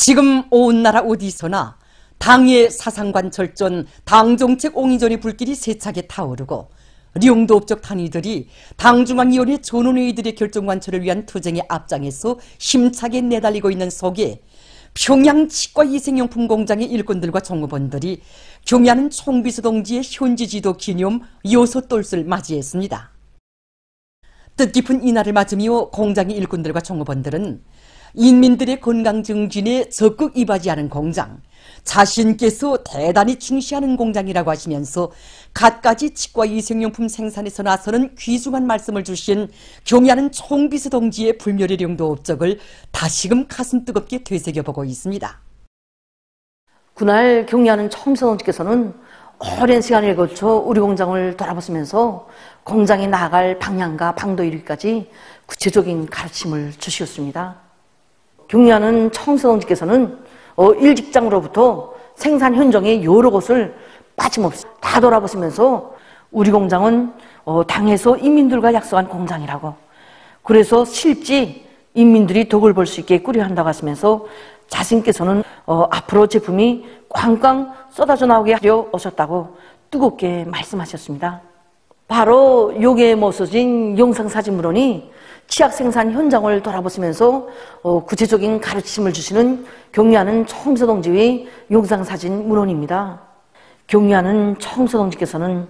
지금 온 나라 어디서나 당의 사상관 절전, 당정책 옹이전의 불길이 세차게 타오르고 령도업적 단위들이 당중앙위원회 전원회의들의 결정관철을 위한 투쟁의 앞장에서 힘차게 내달리고 있는 속에 평양 치과 이생용품 공장의 일꾼들과 종업원들이 경야는 총비서 동지의 현지 지도 기념 요소돌을 맞이했습니다. 뜻깊은 이날을 맞으며 공장의 일꾼들과 종업원들은 인민들의 건강 증진에 적극 이바지하는 공장, 자신께서 대단히 중시하는 공장이라고 하시면서 갖가지 치과 이생용품 생산에서 나서는 귀중한 말씀을 주신 경야는 총비서 동지의 불멸의 령도 업적을 다시금 가슴 뜨겁게 되새겨보고 있습니다. 그날 경야는 총비서 동지께서는 오랜 시간을 거쳐 우리 공장을 돌아보시면서 공장이 나아갈 방향과 방도 이루기까지 구체적인 가르침을 주셨습니다. 경야는 총비서 동지께서는 일직장으로부터 생산 현장의 여러 곳을 빠짐없이 다 돌아보시면서 우리 공장은 당에서 인민들과 약속한 공장이라고, 그래서 실제 인민들이 덕을 볼 수 있게 꾸려 한다고 하시면서 자신께서는 앞으로 제품이 꽝꽝 쏟아져 나오게 하려 오셨다고 뜨겁게 말씀하셨습니다. 바로 여기에 모서진 영상사진물원이 치약 생산 현장을 돌아보시면서 구체적인 가르침을 주시는 경야는 총비서 동지의 영상사진 문헌입니다. 경야는 총비서 동지께서는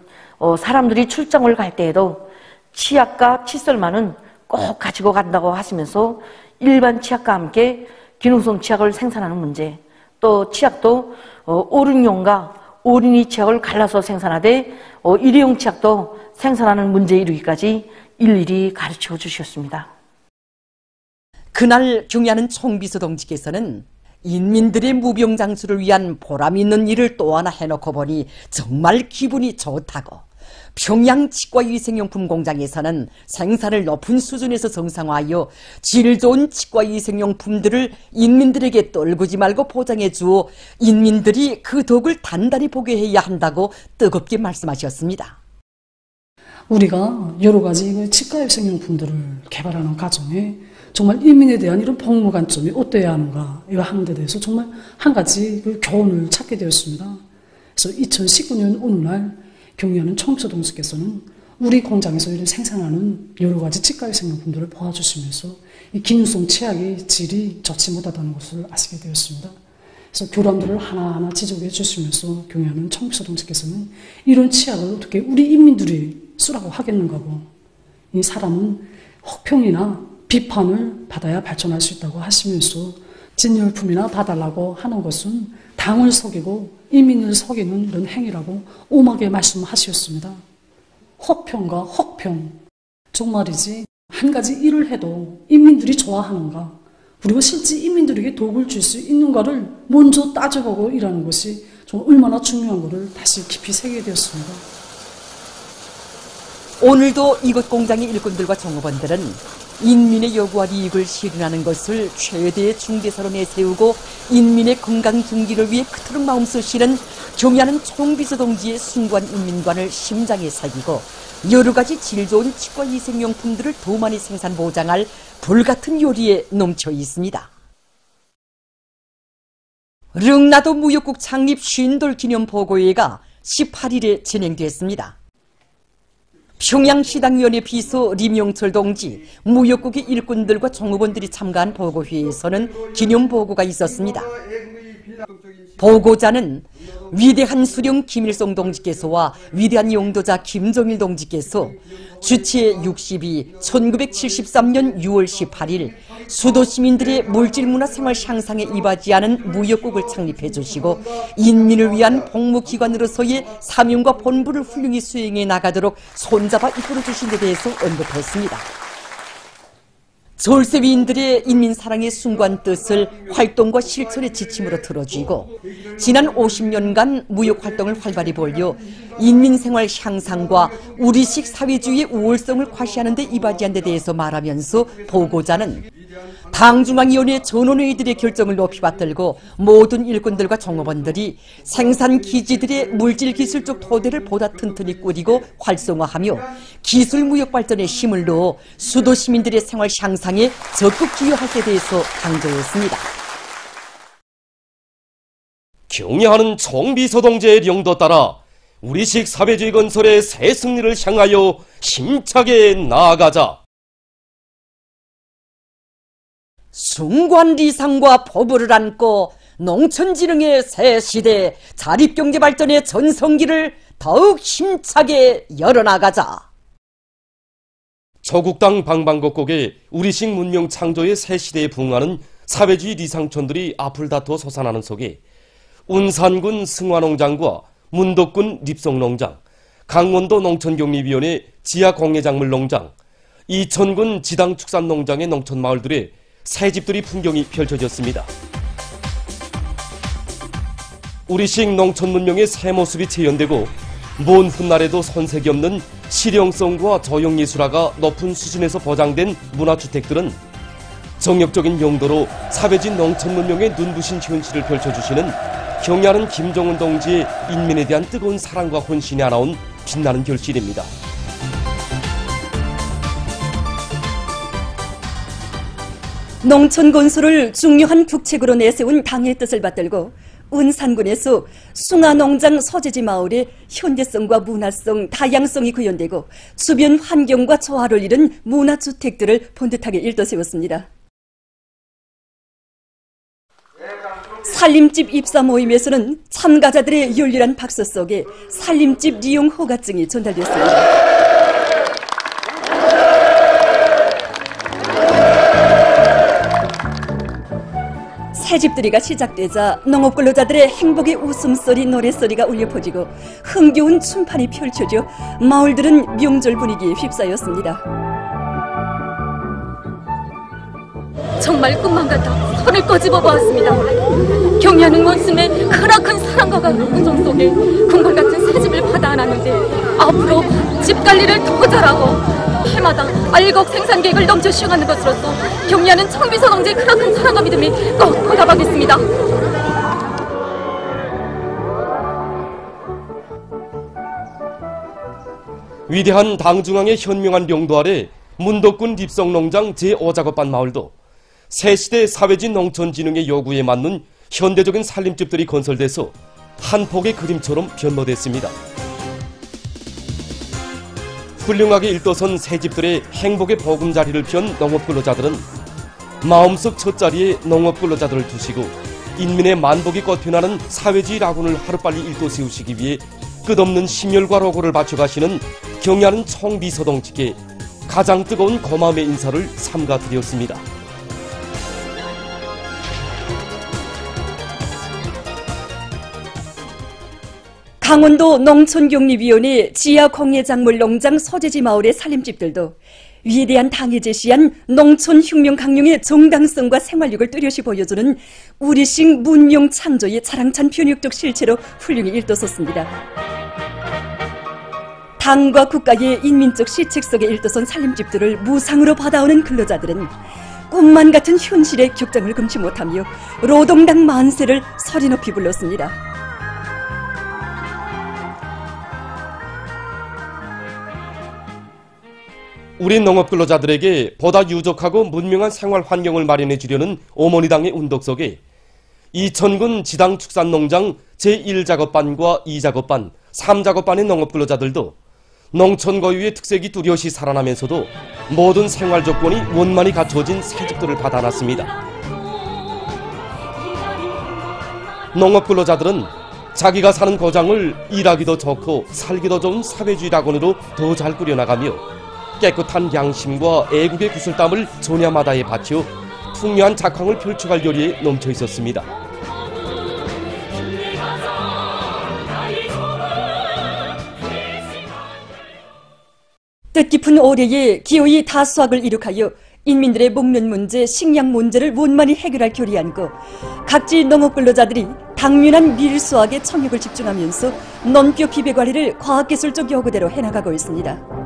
사람들이 출장을 갈 때에도 치약과 칫솔만은 꼭 가지고 간다고 하시면서 일반 치약과 함께 기능성 치약을 생산하는 문제, 또 치약도 어른용과 어린이 치약을 갈라서 생산하되 일회용 치약도 생산하는 문제에 이르기까지 일일이 가르쳐 주셨습니다. 그날 경야는 총비서 동지께서는 인민들의 무병장수를 위한 보람 있는 일을 또 하나 해놓고 보니 정말 기분이 좋다고, 평양 치과 위생용품 공장에서는 생산을 높은 수준에서 정상화하여 질 좋은 치과 위생용품들을 인민들에게 떨구지 말고 보장해 주어 인민들이 그 덕을 단단히 보게 해야 한다고 뜨겁게 말씀하셨습니다. 우리가 여러 가지 치과 위생용품들을 개발하는 과정에 정말 인민에 대한 이런 복무 관점이 어떠해야 하는가 하는 데 대해서 정말 한 가지 교훈을 찾게 되었습니다. 그래서 2019년 어느 날 경야는 총비서 동지께서는 우리 공장에서 생산하는 여러 가지 치과 위생용품들을 보아주시면서 이 기능성 치약의 질이 좋지 못하다는 것을 아시게 되었습니다. 그래서 교람들을 하나하나 지적해 주시면서 경야는 총비서 동지께서는 이런 치약을 어떻게 우리 인민들이 쓰라고 하겠는가고, 이 사람은 혹평이나 비판을 받아야 발전할 수 있다고 하시면서 진열품이나 봐달라고 하는 것은 당을 속이고 인민을 속이는 이런 행위라고 엄하게 말씀하셨습니다. 혹평과 혹평, 정말이지 한 가지 일을 해도 인민들이 좋아하는가, 그리고 실제 인민들에게 도움을 줄 수 있는가를 먼저 따져보고 일하는 것이 좀 얼마나 중요한 것을 다시 깊이 새기게 되었습니다. 오늘도 이곳 공장의 일꾼들과 종업원들은 인민의 요구와 이익을 실현하는 것을 최대의 중대사로 내세우고 인민의 건강 증진을 위해 그토록 마음 쓰시는 경야는 총비서 동지의 숭고한 인민관을 심장에 새기고 여러 가지 질 좋은 치과 위생용품들을 더 많이 생산 보장할 불같은 요리에 넘쳐 있습니다. 릉나도 무역국 창립 50돌 기념 보고회가 18일에 진행됐습니다. 평양시당위원회 비서 림용철 동지, 무역국의 일꾼들과 종업원들이 참가한 보고회에서는 기념보고가 있었습니다. 보고자는 위대한 수령 김일성 동지께서와 위대한 용도자 김정일 동지께서 주체 62, 1973년 6월 18일 수도 시민들의 물질문화 생활 향상에 이바지하는 무역국을 창립해 주시고 인민을 위한 복무기관으로서의 사명과 본분을 훌륭히 수행해 나가도록 손잡아 이끌어 주신 데 대해서 언급했습니다. 졸세위인들의 인민사랑의 숭고한 뜻을 활동과 실천의 지침으로 들어주고 지난 50년간 무역활동을 활발히 벌여 인민생활 향상과 우리식 사회주의의 우월성을 과시하는 데 이바지한 데 대해서 말하면서 보고자는 당중앙위원회 전원회의들의 결정을 높이 받들고 모든 일꾼들과 종업원들이 생산 기지들의 물질기술적 토대를 보다 튼튼히 꾸리고 활성화하며 기술무역 발전에 힘을 넣어 수도 시민들의 생활 향상에 적극 기여할 데 대해서 강조했습니다. 경애하는 청비서동제의 령도 따라 우리식 사회주의 건설의 새 승리를 향하여 힘차게 나아가자. 숭관리상과 법을 안고 농촌진흥의 새 시대 자립경제 발전의 전성기를 더욱 힘차게 열어나가자. 저국당 방방곡곡에 우리식 문명 창조의 새 시대에 부응하는 사회주의 리상촌들이 앞을 다투어 솟아나는 속에 운산군 승화농장과 문덕군 립성농장, 강원도 농촌격리위원회 지하공예작물농장, 이천군 지당축산농장의 농촌마을들의 새집들이 풍경이 펼쳐졌습니다. 우리식 농촌 문명의 새 모습이 재현되고 먼 훗날에도 손색이 없는 실용성과 저용예술화가 높은 수준에서 보장된 문화주택들은 정력적인 용도로 사회주의 농촌 문명의 눈부신 현실을 펼쳐주시는 경애하는 김정은 동지의 인민에 대한 뜨거운 사랑과 혼신이 하나온 빛나는 결실입니다. 농촌 건설을 중요한 국책으로 내세운 당의 뜻을 받들고 운산군에서 숭화농장 서재지 마을의 현대성과 문화성, 다양성이 구현되고 주변 환경과 조화를 이룬 문화주택들을 본듯하게 일떠세웠습니다. 살림집 입사 모임에서는 참가자들의 열렬한 박수 속에 살림집 이용 허가증이 전달됐습니다. 새집들이가 시작되자 농업근로자들의 행복의 웃음소리, 노래소리가 울려 퍼지고 흥겨운 춤판이 펼쳐져 마을들은 명절 분위기에 휩싸였습니다. 정말 꿈만 같아 손을 꺼집어 보았습니다. 경애하는 원숭이의 크나큰 사랑과 같은 우정 속에 궁궐 같은 새집을 받아 안았는데 앞으로 집 관리를 더 잘하고 해마다 알곡 생산 계획을 넘쳐 시행하는 것으로서 경애하는 청비서동지의 크나큰 사랑과 믿음이 꼭 보답하겠습니다. 위대한 당중앙의 현명한 명도 아래 문덕군 립성농장 제5작업반 마을도 새시대 사회주의 농촌진흥의 요구에 맞는 현대적인 살림집들이 건설돼서 한 폭의 그림처럼 변모됐습니다. 훌륭하게 일떠선 새집들의 행복의 보금자리를 편 농업근로자들은 마음속 첫자리에 농업근로자들을 두시고 인민의 만복이 꽃피나는 사회주의 라군을 하루빨리 일도 세우시기 위해 끝없는 심혈과 로고를 바쳐가시는 경애하는 청비서동지께 가장 뜨거운 고마움의 인사를 삼가드렸습니다. 강원도 농촌격리위원회 지하공예작물농장 서재지 마을의 살림집들도 위대한 당이 제시한 농촌혁명 강령의 정당성과 생활력을 뚜렷이 보여주는 우리식 문명 창조의 자랑찬 변혁적 실체로 훌륭히 일떠섰습니다. 당과 국가의 인민적 시책 속에 일떠선 살림집들을 무상으로 받아오는 근로자들은 꿈만 같은 현실의 격장을 금치 못하며 노동당 만세를 소리 높이 불렀습니다. 우리 농업근로자들에게 보다 유족하고 문명한 생활 환경을 마련해 주려는 어머니당의 운동 속에 이천군 지당축산농장 제1작업반과 2작업반, 3작업반의 농업근로자들도 농촌 고유의 특색이 뚜렷이 살아나면서도 모든 생활 조건이 원만히 갖춰진 새집들을 받아놨습니다. 농업근로자들은 자기가 사는 고장을 일하기도 좋고 살기도 좋은 사회주의 낙원으로 더 잘 꾸려나가며 깨끗한 양심과 애국의 구슬땀을 전야마다에 바쳐 풍요한 작황을 펼쳐갈 열의에 넘쳐 있었습니다. 뜻깊은 올해에 기어이 다수학을 이룩하여 인민들의 먹는 문제, 식량 문제를 원만히 해결할 결의 안고 각지 농업근로자들이 당면한 밀수학에 청력을 집중하면서 논교 비배 관리를 과학기술적 요구대로 해나가고 있습니다.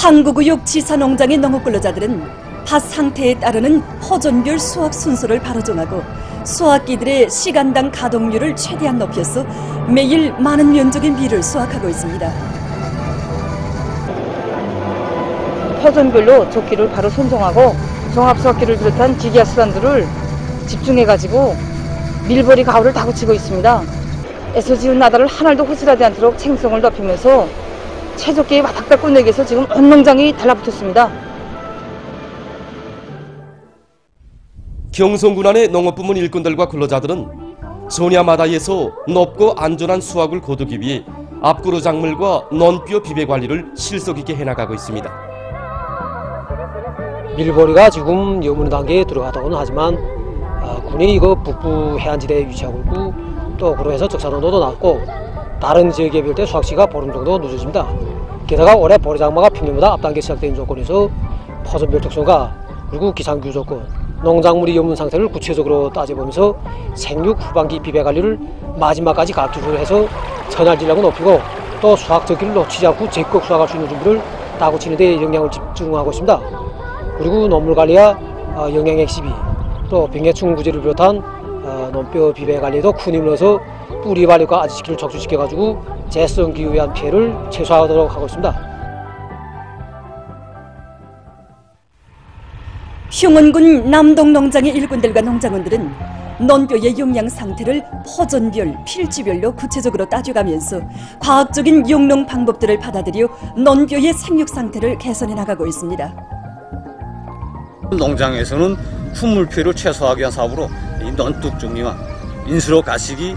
항구구역 지사농장의 농업근로자들은 밭 상태에 따르는 호전별 수확 순서를 바로 정하고 수확기들의 시간당 가동률을 최대한 높여서 매일 많은 면적의 밀을 수확하고 있습니다. 퍼전별로 조끼를 바로 선정하고 종합수확기를 비롯한 기계화 수단들을 집중해가지고 밀벌이 가을을 다그치고 있습니다. 애써 지은 나달을 한 알도 허술하지 않도록 챙성을 높이면서 채조기에 바닥다 끝내기 위해서 지금 온 농장이 달라붙었습니다. 경성군 안의 농업부문 일꾼들과 근로자들은 소냐마다에서 높고 안전한 수확을 거두기 위해 앞구로 작물과 논뼈 비배 관리를 실속 있게 해나가고 있습니다. 밀보리가 지금 여문 단계에 들어가다고는 하지만 군이 이거 북부 해안지대에 위치하고 있고 또 그러해서 적산온도도 낮고 다른 지역에 비할 때 수확시가 보름 정도 늦어집니다. 게다가 올해 보리 장마가 평년보다 앞당겨 시작된 조건에서 퍼전별 특성과 그리고 기상규 조건, 농작물이 여문 상태를 구체적으로 따져보면서 생육 후반기 비배 관리를 마지막까지 각주를 해서 선할 질량을 높이고 또 수확 저기를 놓치지 않고 적극 수확할 수 있는 준비를 다구치는 데 영향을 집중하고 있습니다. 그리고 논물 관리와 영양액 시비, 또 병해충 구제를 비롯한 논뼈 비배 관리에도 큰 힘을 넣어서 뿌리 발육과 아지 시기를 적수시켜가지고 재성 기후에 의한 피해를 최소화하도록 하고 있습니다. 흉원군 남동 농장의 일꾼들과 농장원들은 논뼈의 영양 상태를 퍼전별, 필지별로 구체적으로 따져가면서 과학적인 용농 방법들을 받아들여 논뼈의 생육 상태를 개선해 나가고 있습니다. 농장에서는 품물 피해를 최소화하기 위한 사업으로 이 논둑 정리와 인수로 가시기,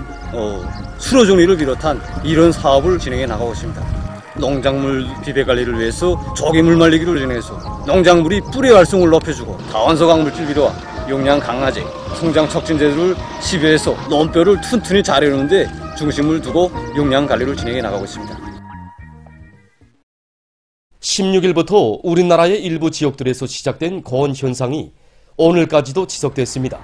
수로 정리를 비롯한 이런 사업을 진행해 나가고 있습니다. 농작물 비배 관리를 위해서 조개물 말리기를 진행해서 농작물이 뿌리 활성을 높여주고 다원소강 물질 비료와 용량 강화제, 성장 촉진제를 시비해서 논뼈를 튼튼히 잘 해놓는데 중심을 두고 용량 관리를 진행해 나가고 있습니다. 16일부터 우리나라의 일부 지역들에서 시작된 고온 현상이 오늘까지도 지속됐습니다.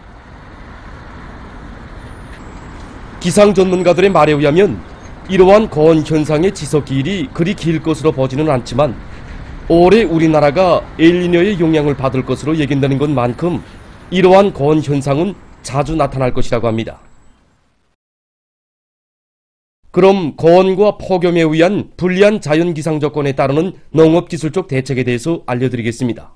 기상 전문가들의 말에 의하면 이러한 고온 현상의 지속 기일이 그리 길 것으로 보지는 않지만 올해 우리나라가 엘니뇨의 영향을 받을 것으로 예견되는 것만큼 이러한 고온 현상은 자주 나타날 것이라고 합니다. 그럼 고온과 폭염에 의한 불리한 자연기상 조건에 따르는 농업기술적 대책에 대해서 알려드리겠습니다.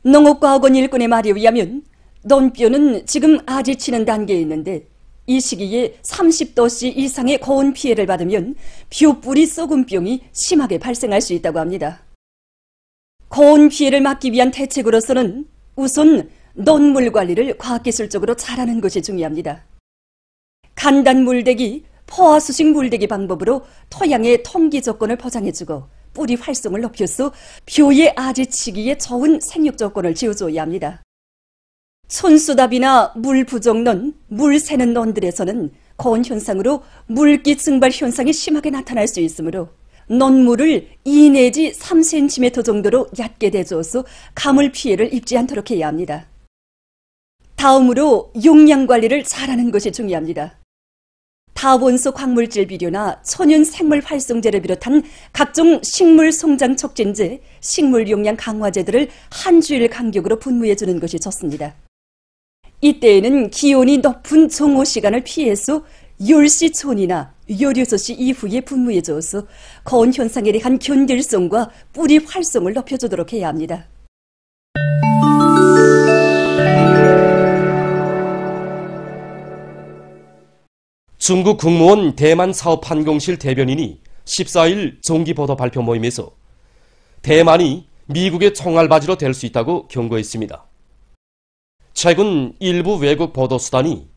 농업과학원 일꾼의 말에 의하면 논뼈는 지금 아지 치는 단계에 있는데 이 시기에 30도씨 이상의 고온 피해를 받으면 뷰뿌리 썩은병이 심하게 발생할 수 있다고 합니다. 고온 피해를 막기 위한 대책으로서는 우선 논물 관리를 과학기술적으로 잘하는 것이 중요합니다. 간단 물대기, 포화수식 물대기 방법으로 토양의 통기 조건을 보장해주고 뿌리 활성을 높여서 벼의 아지치기에 좋은 생육 조건을 지어줘야 합니다. 촌수답이나 물 부족논, 물 새는 논들에서는 고온 현상으로 물기 증발 현상이 심하게 나타날 수 있으므로 논물을 2 내지 3cm 정도로 얕게 대줘서 가물 피해를 입지 않도록 해야 합니다. 다음으로 용량 관리를 잘하는 것이 중요합니다. 다원소 광물질 비료나 천연 생물 활성제를 비롯한 각종 식물 성장 촉진제, 식물 용량 강화제들을 한 주일 간격으로 분무해 주는 것이 좋습니다. 이때에는 기온이 높은 정오 시간을 피해서 10시 전이나 16시 이후에 분무해 줘서 고온 현상에 대한 견딜성과 뿌리 활성을 높여주도록 해야 합니다. 중국 국무원 대만 사업환공실 대변인이 14일 정기보도 발표 모임에서 대만이 미국의 총알바지로 될 수 있다고 경고했습니다. 최근 일부 외국 보도수단이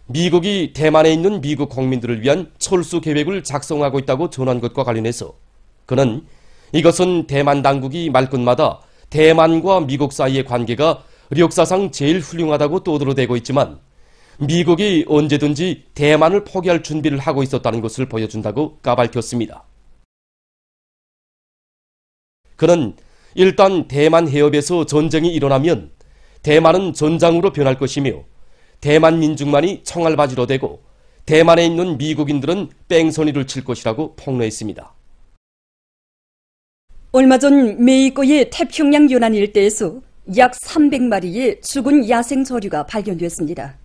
미국이 대만에 있는 미국 국민들을 위한 철수 계획을 작성하고 있다고 전한 것과 관련해서 그는 이것은 대만 당국이 말끝마다 대만과 미국 사이의 관계가 역사상 제일 훌륭하다고 떠들어대고 있지만 미국이 언제든지 대만을 포기할 준비를 하고 있었다는 것을 보여준다고 까발켰습니다. 그는 일단 대만 해협에서 전쟁이 일어나면 대만은 전장으로 변할 것이며 대만 민중만이 총알바지로 되고 대만에 있는 미국인들은 뺑소니를 칠 것이라고 폭로했습니다. 얼마 전 메이커의 태평양 연안 일대에서 약 300마리의 죽은 야생 저류가 발견됐습니다.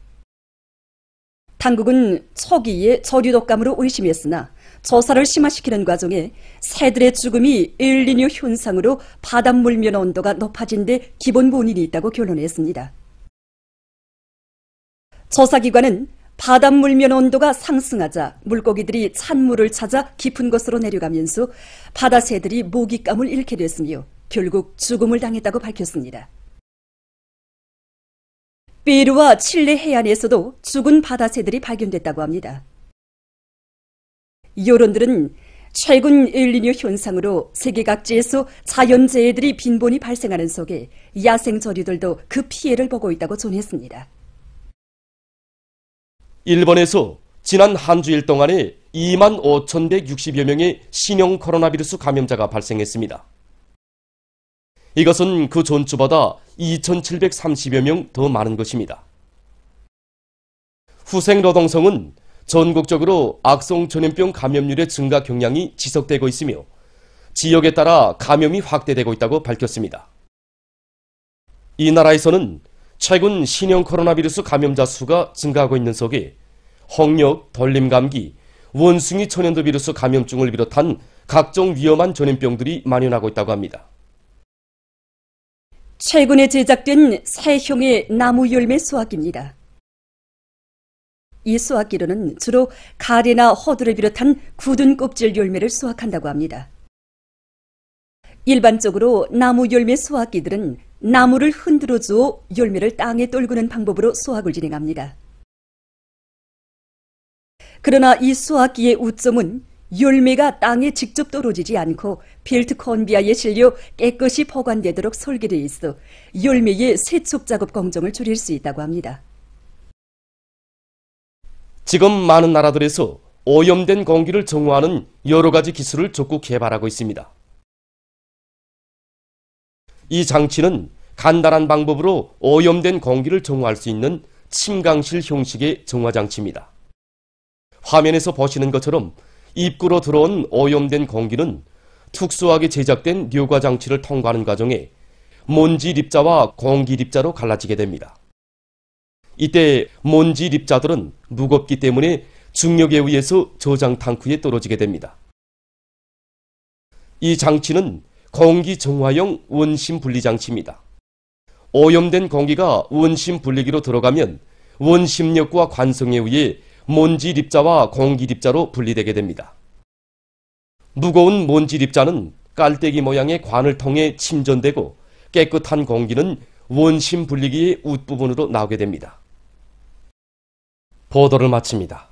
당국은 초기에 저류 독감으로 의심했으나 조사를 심화시키는 과정에 새들의 죽음이 엘니뇨 현상으로 바닷물 면 온도가 높아진 데 기본 원인이 있다고 결론했습니다. 조사기관은 바닷물 면 온도가 상승하자 물고기들이 찬물을 찾아 깊은 곳으로 내려가면서 바다새들이 먹잇감을 잃게 됐으며 결국 죽음을 당했다고 밝혔습니다. 페루와 칠레 해안에서도 죽은 바다새들이 발견됐다고 합니다. 여론들은 최근 엘니뇨 현상으로 세계 각지에서 자연재해들이 빈번히 발생하는 속에 야생 저류들도 그 피해를 보고 있다고 전했습니다. 일본에서 지난 한 주일 동안에 25,160여 명의 신형 코로나 바이러스 감염자가 발생했습니다. 이것은 그 전주보다 2,730여 명 더 많은 것입니다. 후생노동성은 전국적으로 악성 전염병 감염률의 증가 경향이 지속되고 있으며 지역에 따라 감염이 확대되고 있다고 밝혔습니다. 이 나라에서는 최근 신형 코로나 바이러스 감염자 수가 증가하고 있는 속에 홍역, 돌림감기, 원숭이 천연두 바이러스 감염증을 비롯한 각종 위험한 전염병들이 만연하고 있다고 합니다. 최근에 제작된 새형의 나무 열매 수확기입니다. 이 수확기로는 주로 가래나 호두를 비롯한 굳은 껍질 열매를 수확한다고 합니다. 일반적으로 나무 열매 수확기들은 나무를 흔들어 주어 열매를 땅에 떨구는 방법으로 수확을 진행합니다. 그러나 이 수확기의 우점은 열매가 땅에 직접 떨어지지 않고 벨트 컨비아에 실려 깨끗이 보관되도록 설계되어 있어 열매의 세척 작업 공정을 줄일 수 있다고 합니다. 지금 많은 나라들에서 오염된 공기를 정화하는 여러 가지 기술을 적극 개발하고 있습니다. 이 장치는 간단한 방법으로 오염된 공기를 정화할 수 있는 침강실 형식의 정화장치입니다. 화면에서 보시는 것처럼 입구로 들어온 오염된 공기는 특수하게 제작된 뇨과 장치를 통과하는 과정에 먼지 립자와 공기 립자로 갈라지게 됩니다. 이때 먼지 립자들은 무겁기 때문에 중력에 의해서 저장 탱크에 떨어지게 됩니다. 이 장치는 공기 정화용 원심 분리 장치입니다. 오염된 공기가 원심 분리기로 들어가면 원심력과 관성에 의해 먼지 립자와 공기 립자로 분리되게 됩니다. 무거운 먼지 립자는 깔때기 모양의 관을 통해 침전되고 깨끗한 공기는 원심 분리기의 웃부분으로 나오게 됩니다. 보도를 마칩니다.